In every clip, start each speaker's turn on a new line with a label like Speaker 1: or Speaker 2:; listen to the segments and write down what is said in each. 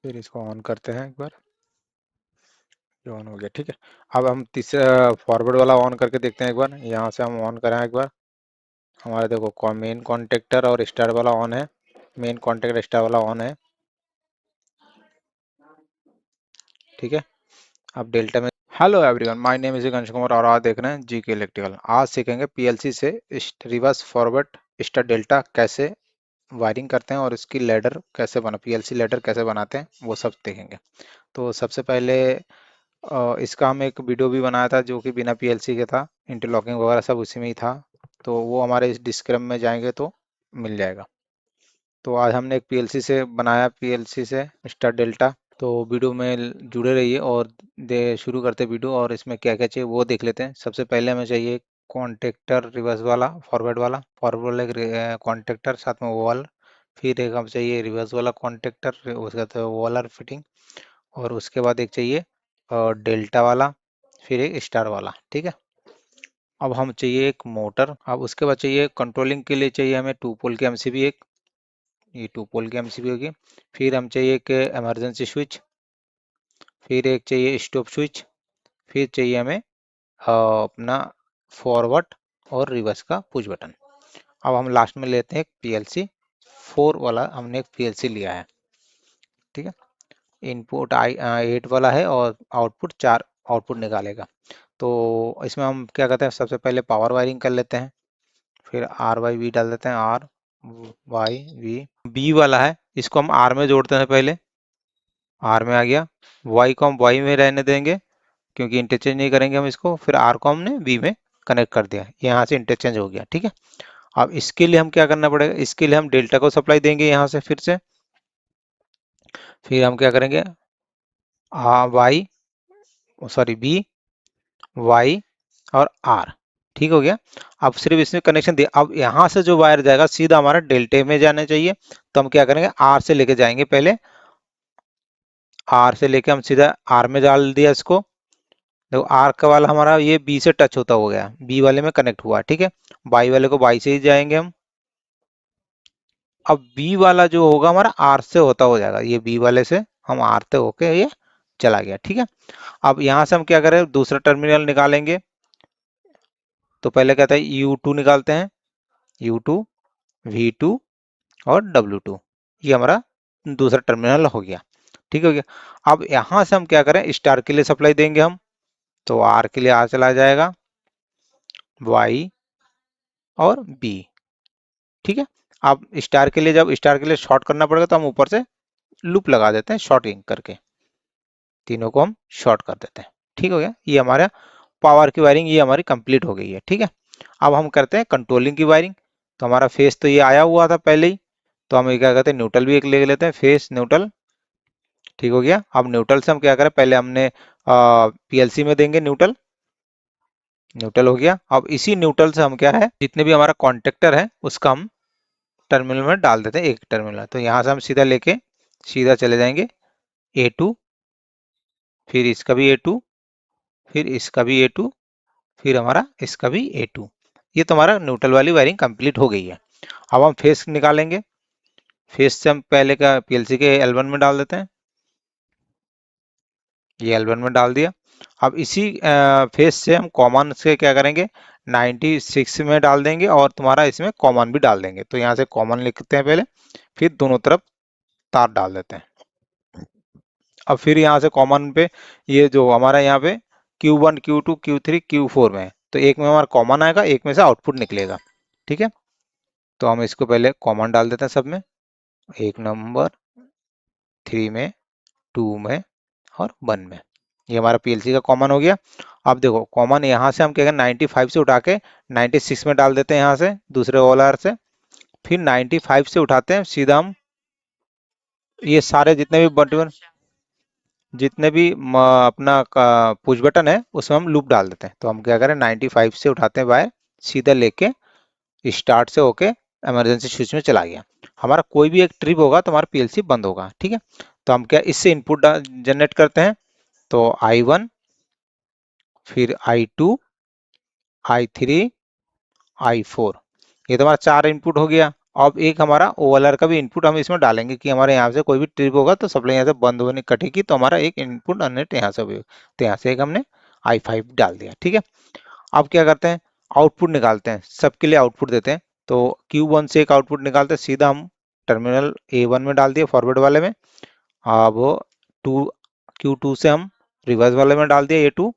Speaker 1: फिर इसको ऑन करते हैं एक बार। ये ऑन हो गया, ठीक है। अब हम तीसरा फॉरवर्ड वाला ऑन करके देखते हैं एक बार। यहाँ से हम ऑन करें एक बार। हमारा देखो मेन कॉन्टेक्टर और स्टार वाला ऑन है, मेन कॉन्टेक्टर स्टार वाला ऑन है, ठीक है। अब डेल्टा में hello everyone, my name is Ganesh Kumar और आज देख रहे हैं जीके इलेक्ट्रिकल। आज सीखेंगे पीएलसी से रिवर्स फॉरवर्ड स्टार डेल्टा कैसे वायरिंग करते हैं और इसकी लैडर कैसे बना पीएलसी लैडर कैसे बनाते हैं वो सब देखेंगे। तो सबसे पहले इसका हम एक वीडियो भी बनाया था जो कि बिना पीएलसी के था, इंटरलॉकिंग वगैरह सब उसी में ही था। तो वो हमारे इस डिस्क्रिप्शन में जाएंगे तो मिल जाएगा। तो आज हमने एक पीएलसी से बनाया, पीएलसी से स्टार डेल्टा। तो वीडियो में जुड़े रहिए और दे शुरू करते वीडियो, और इसमें क्या क्या चाहिए वो देख लेते हैं। सबसे पहले हमें चाहिए कॉन्टेक्टर रिवर्स वाला, फॉरवर्ड वाला एक कॉन्टेक्टर, साथ में वो वाला। फिर एक हम चाहिए रिवर्स वाला कॉन्टेक्टर, उसका तो वो वाला फिटिंग। और उसके बाद एक चाहिए डेल्टा वाला, फिर एक स्टार वाला, ठीक है। अब हम चाहिए एक मोटर। अब उसके बाद चाहिए कंट्रोलिंग के लिए चाहिए हमें 2 पोल की एमसीबी एक, ये 2 पोल की एमसीबी होगी। फिर हम चाहिए एक इमरजेंसी स्विच, फिर एक चाहिए स्टॉप स्विच, फिर चाहिए हमें अपना फॉरवर्ड और रिवर्स का पुश बटन। अब हम लास्ट में लेते हैं एक पीएलसी 4 वाला, हमने एक पीएलसी लिया है, ठीक है। इनपुट 8 वाला है और आउटपुट 4 आउटपुट निकालेगा। तो इसमें हम क्या करते हैं, सबसे पहले पावर वायरिंग कर लेते हैं। फिर आर वाई वी डाल देते हैं, आर वाई वी। बी वाला है, इसको हम आर में जोड़ते हैं पहले, आर में आ गया। वाई को हम वाई में रहने देंगे क्योंकि इंटरचेंज नहीं करेंगे हम इसको। फिर आर को हमने बी में कनेक्ट कर दिया, यहाँ से इंटरचेंज हो गया, ठीक है। अब इसके लिए हम क्या करना पड़ेगा, इसके लिए हम डेल्टा को सप्लाई देंगे यहाँ से फिर से। फिर हम क्या करेंगे, वाई, सॉरी बी, वाई और आर, ठीक हो गया। अब सिर्फ इसमें कनेक्शन दिया। अब यहाँ से जो वायर जाएगा सीधा हमारा डेल्टे में जाना चाहिए। तो हम क्या करेंगे, आर से लेके जाएंगे पहले, आर से लेके हम सीधा आर में डाल दिया इसको। देखो आर का वाला हमारा ये बी से टच होता हो गया, बी वाले में कनेक्ट हुआ, ठीक है। वाई वाले को वाई से ही जाएंगे हम। अब बी वाला जो होगा हमारा आर से होता हो जाएगा, ये बी वाले से हम आर से होके ये चला गया, ठीक है। अब यहाँ से हम क्या करें, दूसरा टर्मिनल निकालेंगे। तो पहले कहता है U2 निकालते हैं, U2, V2 और W2, ये हमारा दूसरा टर्मिनल हो गया, ठीक हो गया। अब यहाँ से हम क्या करें, स्टार के लिए सप्लाई देंगे हम। तो आर के लिए आर चला जाएगा, वाई और बी, ठीक है। अब स्टार के लिए, जब स्टार के लिए शॉर्ट करना पड़ेगा तो हम ऊपर से लूप लगा देते हैं, शॉर्टिंग करके तीनों को हम शॉर्ट कर देते हैं, ठीक हो गया। ये हमारा पावर की वायरिंग ये हमारी कंप्लीट हो गई है, ठीक है। अब हम करते हैं कंट्रोलिंग की वायरिंग। तो हमारा फेस तो ये आया हुआ था पहले ही, तो हम ये क्या करते हैं, न्यूट्रल भी एक ले लेते हैं, फेस न्यूट्रल, ठीक हो गया। अब न्यूट्रल से हम क्या करें, पहले हमने पीएलसी में देंगे न्यूट्रल, न्यूट्रल हो गया। अब इसी न्यूट्रल से हम क्या है, जितने भी हमारा कॉन्टेक्टर है उसका हम टर्मिनल में डाल देते हैं, एक टर्मिनल। तो यहाँ से हम सीधा लेके सीधा चले जाएंगे A2, फिर इसका भी A2, फिर इसका भी A2, फिर हमारा इसका भी A2। ये तो हमारा न्यूट्रल वाली वायरिंग कंप्लीट हो गई है। अब हम फेस निकालेंगे। फेस से हम पहले का पीएलसी के L1 में डाल देते हैं, ये L1 में डाल दिया। अब इसी फेस से हम कॉमन से क्या करेंगे, 96 में डाल देंगे और तुम्हारा इसमें कॉमन भी डाल देंगे। तो यहाँ से कॉमन लिखते हैं पहले, फिर दोनों तरफ तार डाल देते हैं। अब फिर यहाँ से कॉमन पे ये जो हमारा यहाँ पे Q1, Q2, Q3, Q4 में है, तो एक में हमारा कॉमन आएगा, एक में से आउटपुट निकलेगा, ठीक है। तो हम इसको पहले कॉमन डाल देते हैं सब में, एक नंबर, 3 में, 2 में और 1 में। ये हमारा पीएलसी का कॉमन हो गया। अब देखो कॉमन यहाँ से हम क्या करें, 95 से उठा के 96 में डाल देते हैं यहाँ से दूसरे वाला से। फिर 95 से उठाते हैं सीधा हम ये सारे जितने भी बटन, जितने भी अपना पुश बटन है उसमें हम लूप डाल देते हैं। तो हम क्या करें, 95 से उठाते हैं वायर, सीधा लेके स्टार्ट से होके इमरजेंसी स्विच में चला गया। हमारा कोई भी एक ट्रिप होगा तो हमारा पीएलसी बंद होगा, ठीक है। तो हम क्या इससे इनपुट जनरेट करते हैं। तो I1, फिर I2, I3, I4, ये तो हमारा 4 इनपुट हो गया। अब एक हमारा ओएलआर का भी इनपुट हम इसमें डालेंगे कि हमारे यहाँ से कोई भी ट्रिप होगा तो सप्लाई यहाँ से बंद होने कटेगी, तो हमारा एक इनपुट नेट यहाँ से भी, तो यहाँ से एक हमने i5 डाल दिया। ठीक है, अब क्या करते हैं, आउटपुट निकालते हैं, सबके लिए आउटपुट देते हैं। तो Q1 से एक आउटपुट निकालते हैं, सीधा हम टर्मिनल A1 में डाल दिए फॉरवर्ड वाले में। अब टू Q2 से हम रिवर्स वाले में डाल दिया A2,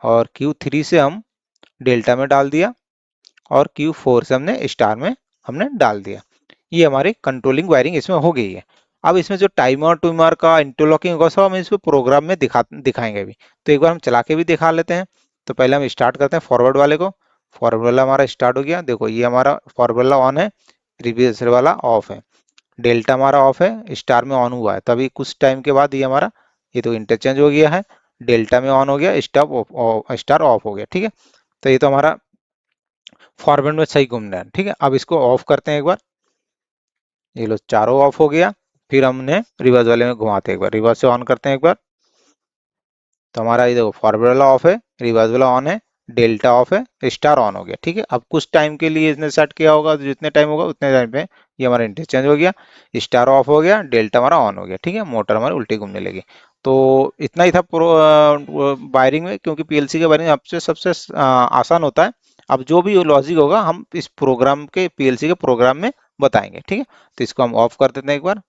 Speaker 1: और Q3 से हम डेल्टा में डाल दिया, और Q4 से हमने स्टार में हमने डाल दिया। ये हमारी कंट्रोलिंग वायरिंग इसमें हो गई है। अब इसमें जो टाइमर टूमर का इंटरलॉकिंग होगा सब हम इसमें प्रोग्राम में दिखाएंगे भी। तो एक बार हम चला के भी दिखा लेते हैं। तो पहले हम स्टार्ट करते हैं फॉरवर्ड वाले को। फॉरवर्ड वाला हमारा स्टार्ट हो गया, देखो ये हमारा फॉरवर्ड वाला ऑन है, रिवर्स वाला ऑफ है, डेल्टा हमारा ऑफ है, स्टार में ऑन हुआ है। तभी कुछ टाइम के बाद ये हमारा, ये तो इंटरचेंज हो गया है, डेल्टा में ऑन हो गया, स्टार ऑफ हो गया। ठीक है, तो ये तो हमारा फॉरवर्ड में सही घूम रहा है। ठीक है, अब इसको ऑफ करते हैं एक बार, ये लो चारों ऑफ हो गया। फिर हमने रिवर्स वाले में घुमाते हैं, एक बार रिवर्स से ऑन करते हैं एक बार, तो हमारा ये देखो फॉरवर्ड वाला ऑफ है, रिवर्स वाला ऑन है, डेल्टा ऑफ है, स्टार ऑन हो गया। ठीक है, अब कुछ टाइम के लिए इसने सेट किया होगा, तो जितने टाइम होगा उतने टाइम पे ये हमारा इंटरचेंज हो गया, स्टार ऑफ हो गया, डेल्टा हमारा ऑन हो गया। ठीक है, मोटर हमारी उल्टी घूमने लगी। तो इतना ही था प्रो वायरिंग में, क्योंकि पीएलसी के वायरिंग आपसे सबसे आसान होता है। अब जो भी लॉजिक होगा हम इस प्रोग्राम के, पीएलसी के प्रोग्राम में बताएंगे। ठीक है, तो इसको हम ऑफ कर देते हैं एक बार।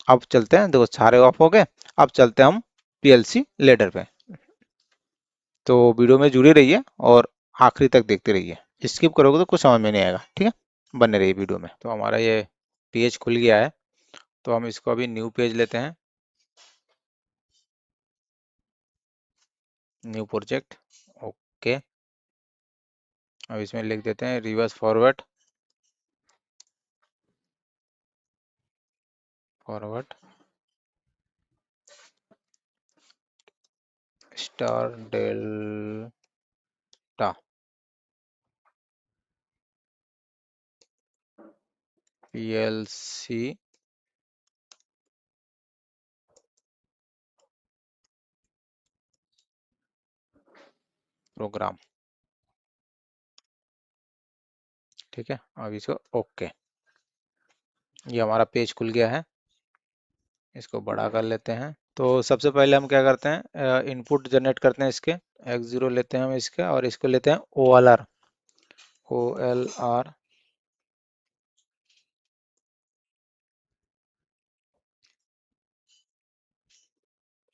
Speaker 1: अब चलते हैं, देखो सारे ऑफ हो गए। अब चलते हैं हम पीएलसी लेडर पे। तो वीडियो में जुड़े रहिए और आखिरी तक देखते रहिए, स्किप करोगे तो कुछ समझ में नहीं आएगा। ठीक है, बने रहिए वीडियो में। तो हमारा ये पेज खुल गया है, तो हम इसको अभी न्यू पेज लेते हैं, न्यू प्रोजेक्ट। ओके, अब इसमें लिख देते हैं reverse forward, forward star delta PLC program. ठीक है, अब इसको ओके, ये हमारा पेज खुल गया है। इसको बड़ा कर लेते हैं। तो सबसे पहले हम क्या करते हैं, इनपुट जनरेट करते हैं इसके, x0 लेते हैं हम इसके, और इसको लेते हैं OLR, OLR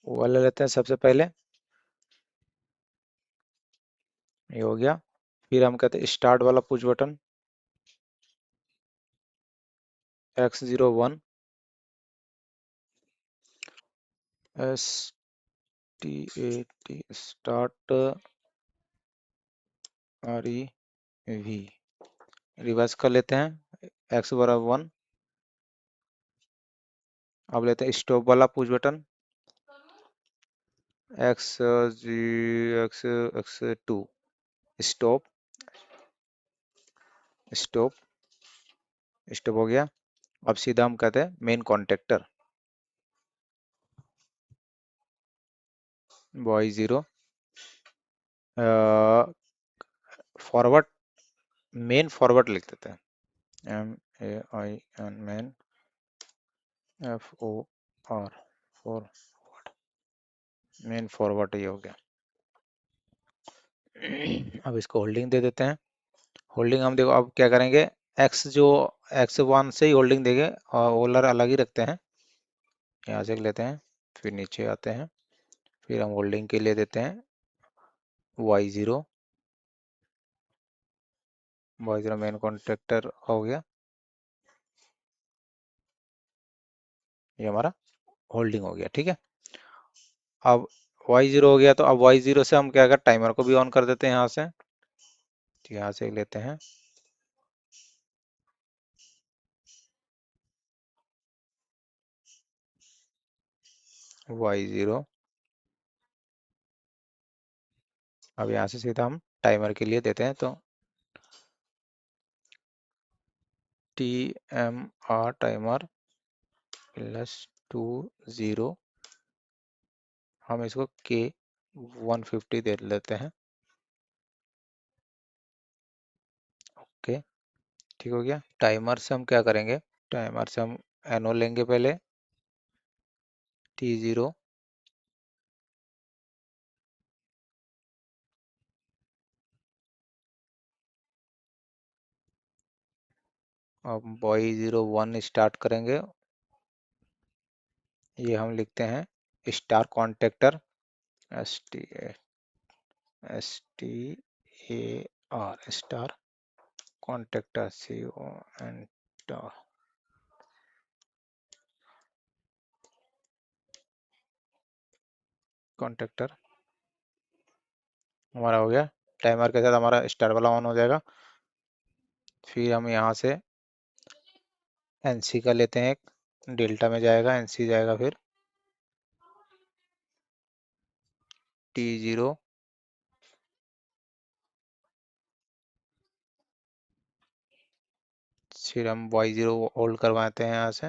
Speaker 1: OLR लेते हैं सबसे पहले, ये हो गया। फिर हम कहते हैं स्टार्ट वाला push button X01 STAT start REV, reverse कर लेते हैं X1। अब लेते हैं स्टॉप वाला push button X2 stop, stop, stop हो गया। अब सीधा हम कहते हैं main contactor Y0 forward, main forward लिख देते हैं MAIN, main FOR, for main forward, ये हो गया। अब इसको होल्डिंग दे देते हैं। होल्डिंग हम देखो अब क्या करेंगे, X1 से ही होल्डिंग देंगे, और ओलर अलग ही रखते हैं। यहाँ से लेते हैं, फिर नीचे आते हैं, फिर हम होल्डिंग के लिए देते हैं Y0, Y0 मेन कॉन्ट्रैक्टर हो गया, ये हमारा होल्डिंग हो गया। ठीक है, अब Y0 हो गया, तो अब Y0 से हम क्या कर, टाइमर को भी ऑन कर देते हैं यहाँ से। तो यहाँ से लेते हैं Y0, अब यहाँ से सीधा हम टाइमर के लिए देते हैं, तो TMR टाइमर +20, हम इसको K150 दे लेते हैं। ओके, ठीक हो गया। टाइमर से हम क्या करेंगे, टाइमर से हम एनो लेंगे पहले, T0, अब Y01 स्टार्ट करेंगे। ये हम लिखते हैं star contactor, STAR star contactor, contactor हमारा हो गया। टाइमर के साथ हमारा स्टार वाला ऑन हो जाएगा। फिर हम यहाँ से एनसी का लेते हैं, एक डेल्टा में जाएगा, एनसी जाएगा, फिर T0, फिर हम Y0 होल्ड करवाते हैं यहाँ से,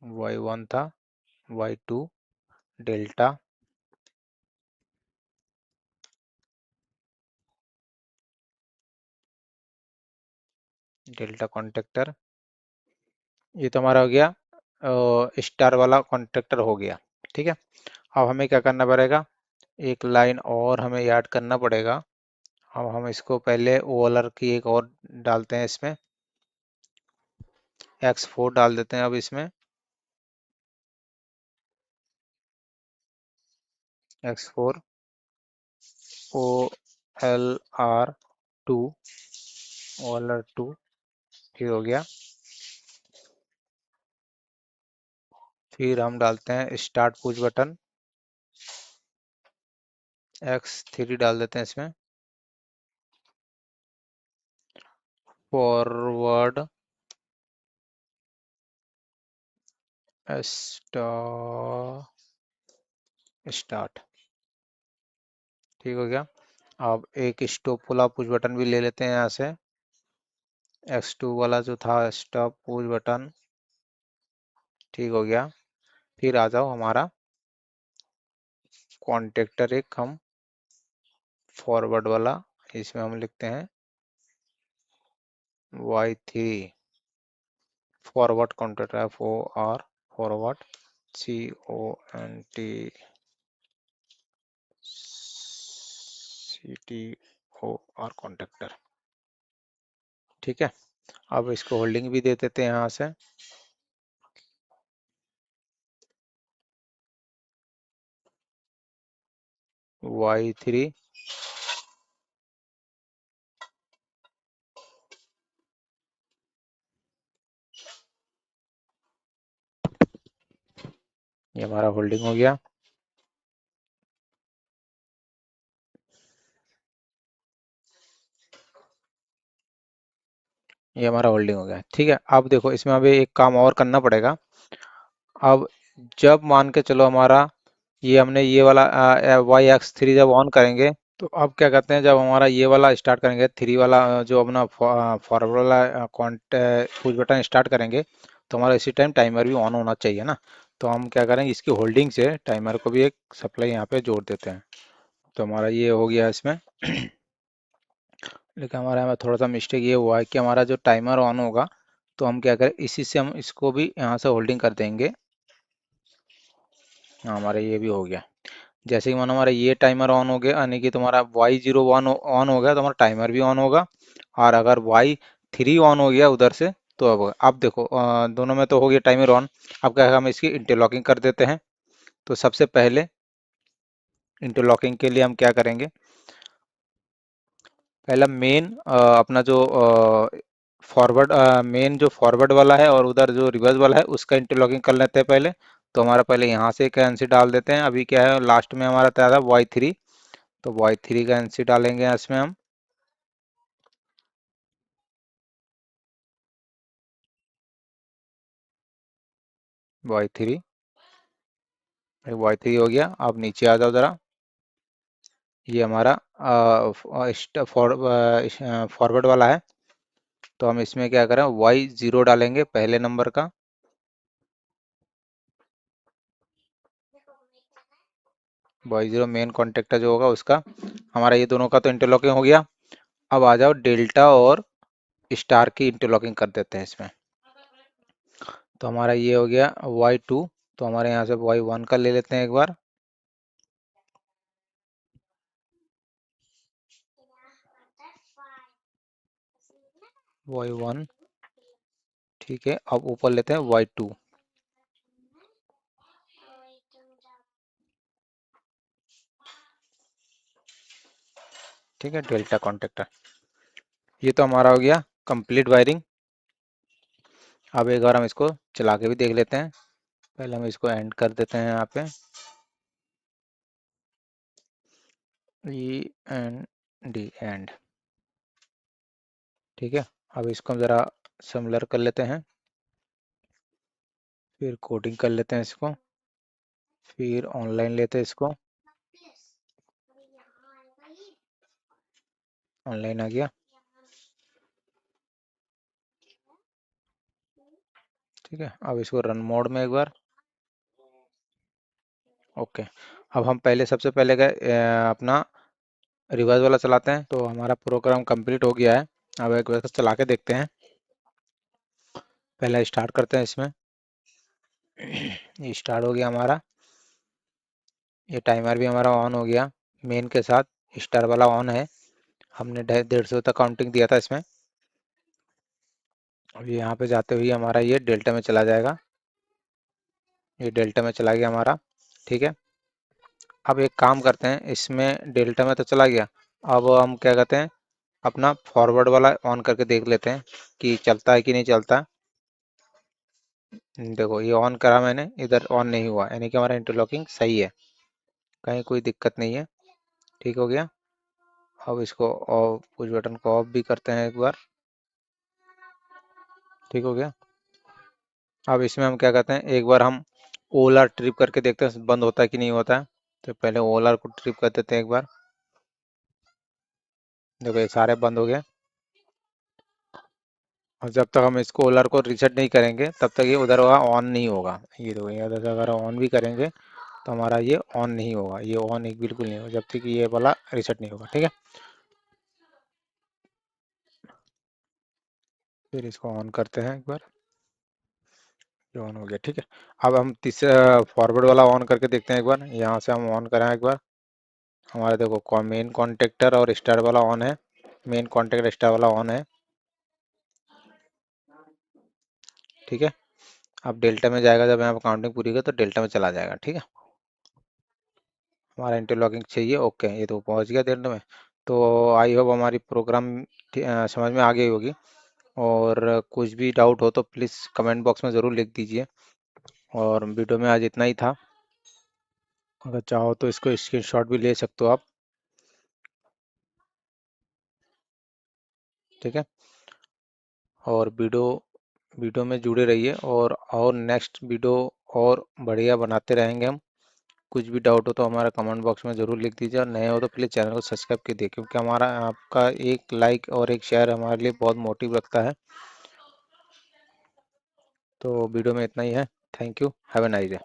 Speaker 1: Y1 था, Y2 डेल्टा, डेल्टा कॉन्टेक्टर, ये तो हमारा हो गया स्टार वाला कॉन्टेक्टर हो गया। ठीक है, अब हमें क्या करना पड़ेगा, एक लाइन और हमें ऐड करना पड़ेगा। अब हम इसको पहले ओवलर की एक और डालते हैं, इसमें X4 डाल देते हैं अब इसमें, X4 OLR2, OLR2 ये हो गया। फिर हम डालते हैं स्टार्ट पुश बटन, X3 डाल देते हैं इसमें, फॉरवर्ड स्टार्ट, ठीक हो गया। अब एक स्टॉप वाला पुश बटन भी ले लेते हैं यहाँ से, X2 वाला जो था स्टॉप पुश बटन, ठीक हो गया। फिर आ जाओ हमारा कॉन्टेक्टर, एक हम फॉरवर्ड वाला, इसमें हम लिखते हैं Y3 forward contactor, FOR forward, CONTCTOR contactor. ठीक है, अब इसको होल्डिंग भी दे देते हैं यहाँ से, Y3 ये हमारा होल्डिंग हो गया। ये हमारा होल्डिंग हो गया। ठीक है, अब देखो इसमें अभी एक काम और करना पड़ेगा। अब जब मान के चलो हमारा ये हमने ये वाला YX3 जब ऑन करेंगे, तो अब क्या करते हैं, जब हमारा ये वाला स्टार्ट करेंगे, थ्री वाला जो अपना फॉरवर्ड वाला पुश बटन स्टार्ट करेंगे, तो हमारा इसी टाइम टाइमर भी ऑन होना चाहिए ना। तो हम क्या करेंगे, इसकी होल्डिंग से टाइमर को भी एक सप्लाई यहाँ पे जोड़ देते हैं। तो हमारा ये हो गया इसमें लेकिन हमारा में थोड़ा सा मिस्टेक ये हुआ है कि हमारा जो टाइमर ऑन होगा, तो हम क्या करें, इसी से हम इसको भी यहाँ से होल्डिंग कर देंगे। हाँ, हमारा ये भी हो गया। जैसे कि मानो हमारा ये टाइमर ऑन हो गया, यानी कि तुम्हारा Y01 ऑन हो गया, तो हमारा टाइमर भी ऑन होगा। और अगर Y3 ऑन हो गया उधर से, तो अब देखो दोनों में तो हो गया टाइमर ऑन। अब क्या है, हम इसकी इंटरलॉकिंग कर देते हैं। तो सबसे पहले इंटरलॉकिंग के लिए हम क्या करेंगे, पहला मेन अपना जो फॉरवर्ड मेन जो फॉरवर्ड वाला है और उधर जो रिवर्स वाला है उसका इंटरलॉकिंग कर लेते हैं पहले। तो हमारा पहले यहाँ से एक एनसी डाल देते हैं। अभी क्या है, लास्ट में हमारा तैयार था Y3, तो Y3 का एनसी डालेंगे इसमें हम, Y3, Y3 हो गया। अब नीचे आ जाओ जरा, ये हमारा फॉरवर्ड वाला है। तो हम इसमें क्या करें, Y0 डालेंगे पहले नंबर का, Y0 मेन कॉन्टेक्टर जो होगा उसका। हमारा ये दोनों का तो इंटरलॉकिंग हो गया। अब आ जाओ डेल्टा और स्टार की इंटरलॉकिंग कर देते हैं इसमें। तो हमारा ये हो गया y2, तो हमारे यहाँ से y1 का ले लेते हैं एक बार। y1 ठीक है, अब ऊपर लेते हैं y2। ठीक है, डेल्टा कॉन्टेक्टर। ये तो हमारा हो गया कंप्लीट वायरिंग। अब एक बार हम इसको चला के भी देख लेते हैं। पहले हम इसको एंड कर देते हैं यहाँ पे, END एंड। ठीक है, अब इसको हम ज़रा सिमिलर कर लेते हैं, फिर कोडिंग कर लेते हैं इसको, फिर ऑनलाइन लेते हैं इसको। ऑनलाइन आ गया। ठीक है, अब इसको रन मोड में एक बार। ओके, अब हम पहले सबसे पहले गए अपना रिवर्स वाला चलाते हैं। तो हमारा प्रोग्राम कंप्लीट हो गया है। अब एक बार चला के देखते हैं। पहले स्टार्ट करते हैं इसमें। ये स्टार्ट हो गया हमारा। ये टाइमर भी हमारा ऑन हो गया मेन के साथ, स्टार वाला ऑन है। हमने 150 तक काउंटिंग दिया था इसमें। अब यहाँ पे जाते हुए हमारा ये डेल्टा में चला जाएगा। ये डेल्टा में चला गया हमारा। ठीक है, अब एक काम करते हैं, इसमें डेल्टा में तो चला गया। अब हम क्या कहते हैं, अपना फॉरवर्ड वाला ऑन करके देख लेते हैं कि चलता है कि नहीं चलता। देखो ये ऑन करा मैंने, इधर ऑन नहीं हुआ, यानी कि हमारा इंटरलॉकिंग सही है, कहीं कोई दिक्कत नहीं है। ठीक हो गया। अब इसको ऑफ, पुश बटन को ऑफ भी करते हैं एक बार। ठीक हो गया। अब इसमें हम क्या कहते हैं, एक बार हम ओलर ट्रिप करके देखते हैं बंद होता है कि नहीं होता है। तो पहले ओलर को ट्रिप कर देते हैं एक बार। देखो ये सारे बंद हो गए। और जब तक हम इसको ओलर को रीसेट नहीं करेंगे तब तक ये उधर होगा ऑन नहीं होगा। ये देखो ये उधर से अगर ऑन भी करेंगे तो हमारा ये ऑन नहीं होगा, ये ऑन एक बिल्कुल नहीं होगा जब तक ये वाला रीसेट नहीं होगा। ठीक है, फिर इसको ऑन करते हैं एक बार। ये ऑन हो गया। ठीक है, अब हम तीसरा फॉरवर्ड वाला ऑन करके देखते हैं एक बार। यहाँ से हम ऑन कराएं एक बार। हमारा देखो मेन कॉन्टेक्टर और स्टार वाला ऑन है। मेन कॉन्टेक्टर स्टार वाला ऑन है। ठीक है, अब डेल्टा में जाएगा, जब यहाँ पर काउंटिंग पूरी होगी तो डेल्टा में चला जाएगा। ठीक है, हमारा इंटरलॉकिंग चाहिए। ओके, ये तो पहुँच गया डेल्टा में। तो आई होप हमारी प्रोग्राम समझ में आ गई होगी। और कुछ भी डाउट हो तो प्लीज़ कमेंट बॉक्स में ज़रूर लिख दीजिए। और वीडियो में आज इतना ही था। अगर चाहो तो इसको स्क्रीनशॉट भी ले सकते हो आप। ठीक है, और वीडियो में जुड़े रहिए, और नेक्स्ट वीडियो और बढ़िया बनाते रहेंगे हम। कुछ भी डाउट हो तो हमारा कमेंट बॉक्स में ज़रूर लिख दीजिए, और नए हो तो प्लीज़ चैनल को सब्सक्राइब कीजिए, क्योंकि हमारा आपका एक लाइक और एक शेयर हमारे लिए बहुत मोटिव रखता है। तो वीडियो में इतना ही है। Thank you, have a nice day.